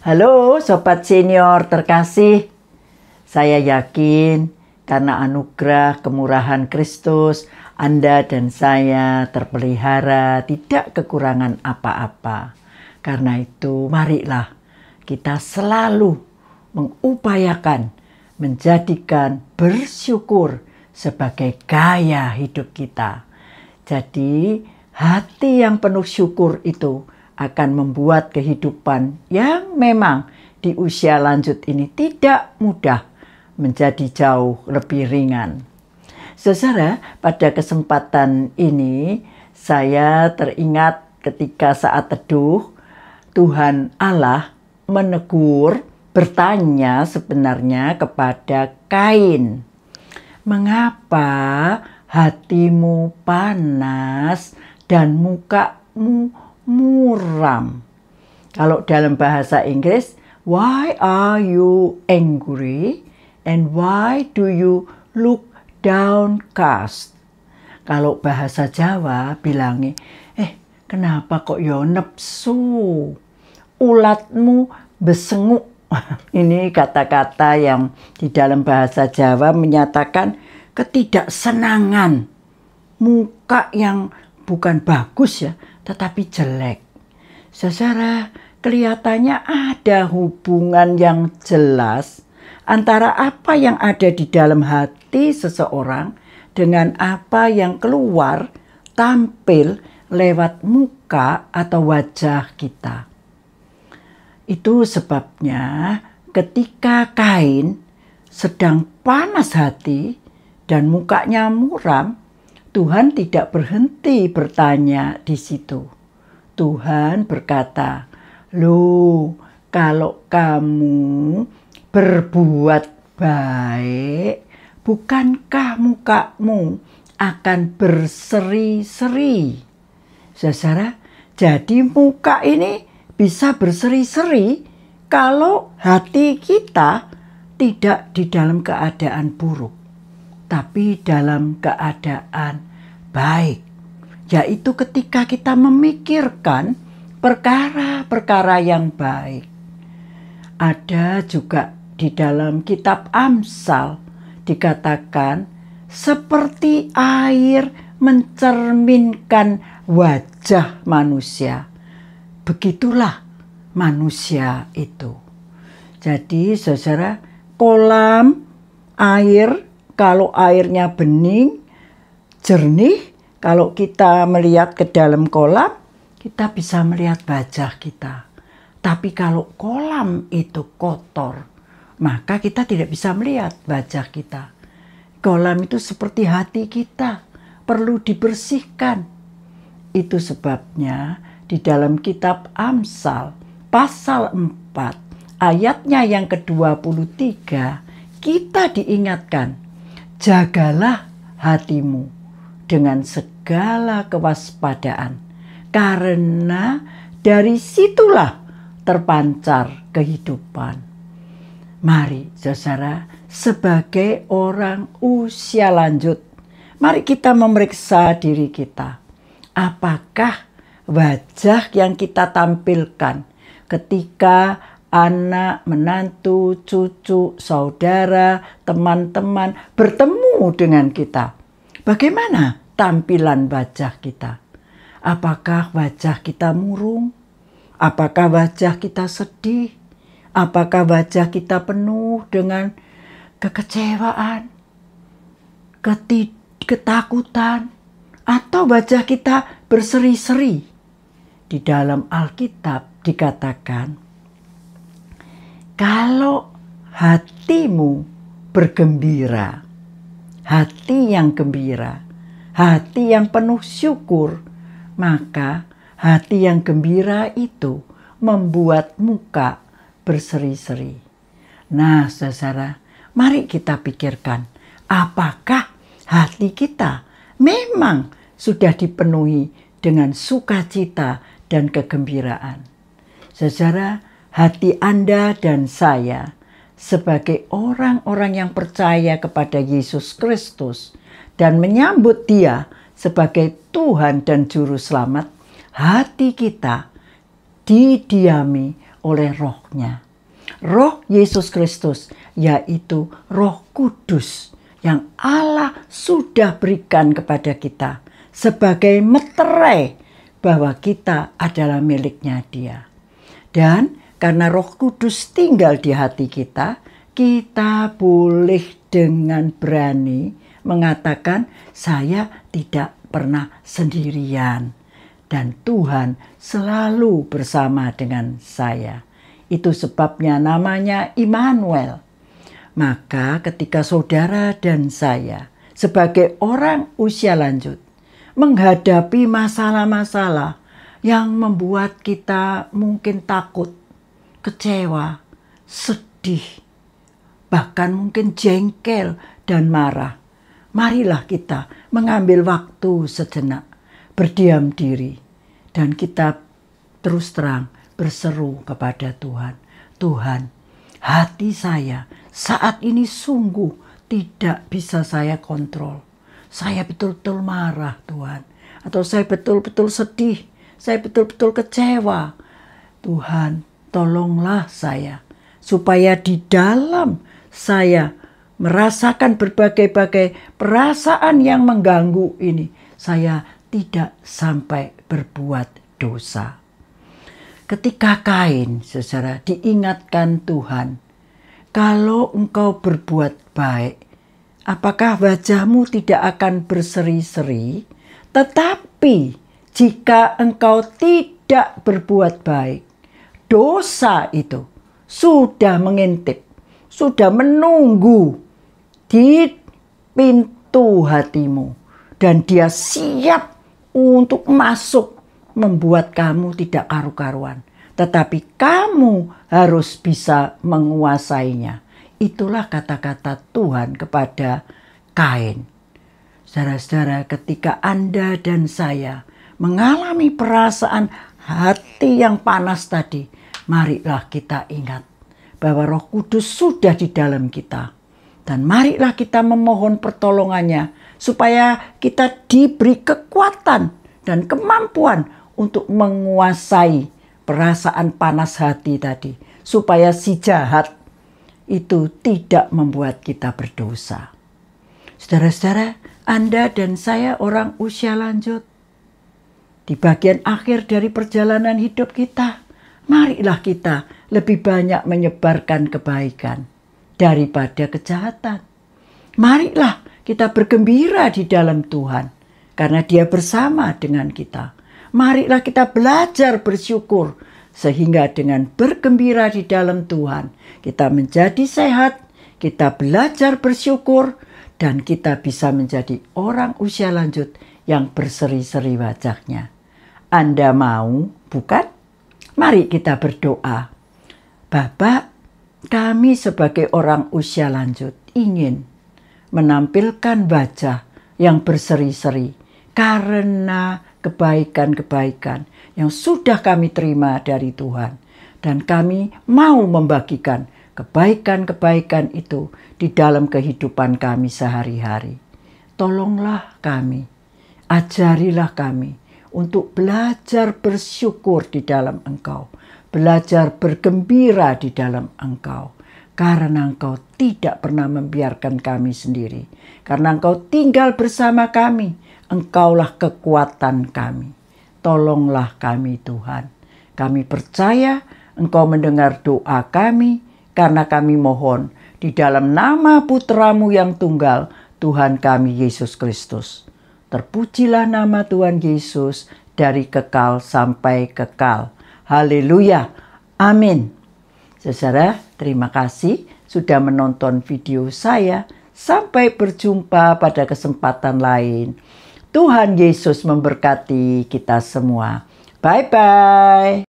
Halo Sobat Senior terkasih, saya yakin karena anugerah kemurahan Kristus, Anda dan saya terpelihara tidak kekurangan apa-apa. Karena itu marilah kita selalu mengupayakan menjadikan bersyukur sebagai gaya hidup kita. Jadi hati yang penuh syukur itu akan membuat kehidupan yang memang di usia lanjut ini tidak mudah menjadi jauh lebih ringan. Saudara, pada kesempatan ini saya teringat ketika saat teduh Tuhan Allah menegur, bertanya sebenarnya kepada Kain, "Mengapa hatimu panas dan mukamu muram?" Kalau dalam bahasa Inggris, "Why are you angry and why do you look downcast?" Kalau bahasa Jawa bilangnya, kenapa kok yo nepsu? Ulatmu besenguk. Ini kata-kata yang di dalam bahasa Jawa menyatakan ketidaksenangan. Muka yang bukan bagus ya, tetapi jelek. Saudara, kelihatannya ada hubungan yang jelas antara apa yang ada di dalam hati seseorang dengan apa yang keluar tampil lewat muka atau wajah kita. Itu sebabnya ketika Kain sedang panas hati dan mukanya muram, Tuhan tidak berhenti bertanya di situ. Tuhan berkata, "Loh, kalau kamu berbuat baik, bukankah mukamu akan berseri-seri?" Saudara, jadi muka ini bisa berseri-seri kalau hati kita tidak di dalam keadaan buruk, tapi dalam keadaan baik. Yaitu ketika kita memikirkan perkara-perkara yang baik. Ada juga di dalam kitab Amsal dikatakan seperti air mencerminkan wajah manusia. Begitulah manusia itu. Jadi saudara, kolam air, kalau airnya bening, jernih, kalau kita melihat ke dalam kolam, kita bisa melihat wajah kita. Tapi kalau kolam itu kotor, maka kita tidak bisa melihat wajah kita. Kolam itu seperti hati kita, perlu dibersihkan. Itu sebabnya di dalam kitab Amsal pasal 4 ayatnya yang ke-23 kita diingatkan, "Jagalah hatimu dengan segala kewaspadaan, karena dari situlah terpancar kehidupan." Mari saudara, sebagai orang usia lanjut, mari kita memeriksa diri kita. Apakah wajah yang kita tampilkan ketika anak, menantu, cucu, saudara, teman-teman bertemu dengan kita? Bagaimana tampilan wajah kita? Apakah wajah kita murung? Apakah wajah kita sedih? Apakah wajah kita penuh dengan kekecewaan, ketakutan? Atau wajah kita berseri-seri? Di dalam Alkitab dikatakan, kalau hatimu bergembira, hati yang gembira, hati yang penuh syukur, maka hati yang gembira itu membuat muka berseri-seri. Nah saudara, mari kita pikirkan, apakah hati kita memang sudah dipenuhi dengan sukacita dan kegembiraan. Saudara, hati Anda dan saya sebagai orang-orang yang percaya kepada Yesus Kristus dan menyambut Dia sebagai Tuhan dan Juru Selamat, hati kita didiami oleh Roh-Nya. Roh Yesus Kristus, yaitu Roh Kudus yang Allah sudah berikan kepada kita sebagai meterai bahwa kita adalah miliknya Dia. Dan karena Roh Kudus tinggal di hati kita, kita boleh dengan berani mengatakan, saya tidak pernah sendirian dan Tuhan selalu bersama dengan saya. Itu sebabnya namanya Immanuel. Maka ketika saudara dan saya sebagai orang usia lanjut menghadapi masalah-masalah yang membuat kita mungkin takut, kecewa, sedih, bahkan mungkin jengkel dan marah, marilah kita mengambil waktu sejenak, berdiam diri, dan kita terus terang berseru kepada Tuhan. Tuhan, hati saya saat ini sungguh tidak bisa saya kontrol. Saya betul-betul marah, Tuhan. Atau saya betul-betul sedih. Saya betul-betul kecewa. Tuhan, tolonglah saya. Supaya di dalam saya merasakan berbagai-bagai perasaan yang mengganggu ini, saya tidak sampai berbuat dosa. Ketika Kain, saudara, diingatkan Tuhan, kalau engkau berbuat baik, apakah wajahmu tidak akan berseri-seri? Tetapi jika engkau tidak berbuat baik, dosa itu sudah mengintip, sudah menunggu di pintu hatimu. Dan dia siap untuk masuk, membuat kamu tidak karu-karuan. Tetapi kamu harus bisa menguasainya. Itulah kata-kata Tuhan kepada Kain. Saudara-saudara, ketika Anda dan saya mengalami perasaan hati yang panas tadi, marilah kita ingat bahwa Roh Kudus sudah di dalam kita. Dan marilah kita memohon pertolongannya supaya kita diberi kekuatan dan kemampuan untuk menguasai perasaan panas hati tadi, supaya si jahat itu tidak membuat kita berdosa. Saudara-saudara, Anda dan saya orang usia lanjut, di bagian akhir dari perjalanan hidup kita, marilah kita lebih banyak menyebarkan kebaikan daripada kejahatan. Marilah kita bergembira di dalam Tuhan, karena Dia bersama dengan kita. Marilah kita belajar bersyukur, sehingga dengan bergembira di dalam Tuhan, kita menjadi sehat, kita belajar bersyukur, dan kita bisa menjadi orang usia lanjut yang berseri-seri wajahnya. Anda mau, bukan? Mari kita berdoa. Bapak, kami sebagai orang usia lanjut ingin menampilkan wajah yang berseri-seri karena kebaikan-kebaikan yang sudah kami terima dari Tuhan. Dan kami mau membagikan kebaikan-kebaikan itu di dalam kehidupan kami sehari-hari. Tolonglah kami, ajarilah kami untuk belajar bersyukur di dalam Engkau, belajar bergembira di dalam Engkau, karena Engkau tidak pernah membiarkan kami sendiri, karena Engkau tinggal bersama kami. Engkaulah kekuatan kami. Tolonglah kami Tuhan. Kami percaya Engkau mendengar doa kami, karena kami mohon di dalam nama Putra-Mu yang tunggal, Tuhan kami Yesus Kristus. Terpujilah nama Tuhan Yesus dari kekal sampai kekal. Haleluya. Amin. Saudara, terima kasih sudah menonton video saya. Sampai berjumpa pada kesempatan lain. Tuhan Yesus memberkati kita semua. Bye-bye.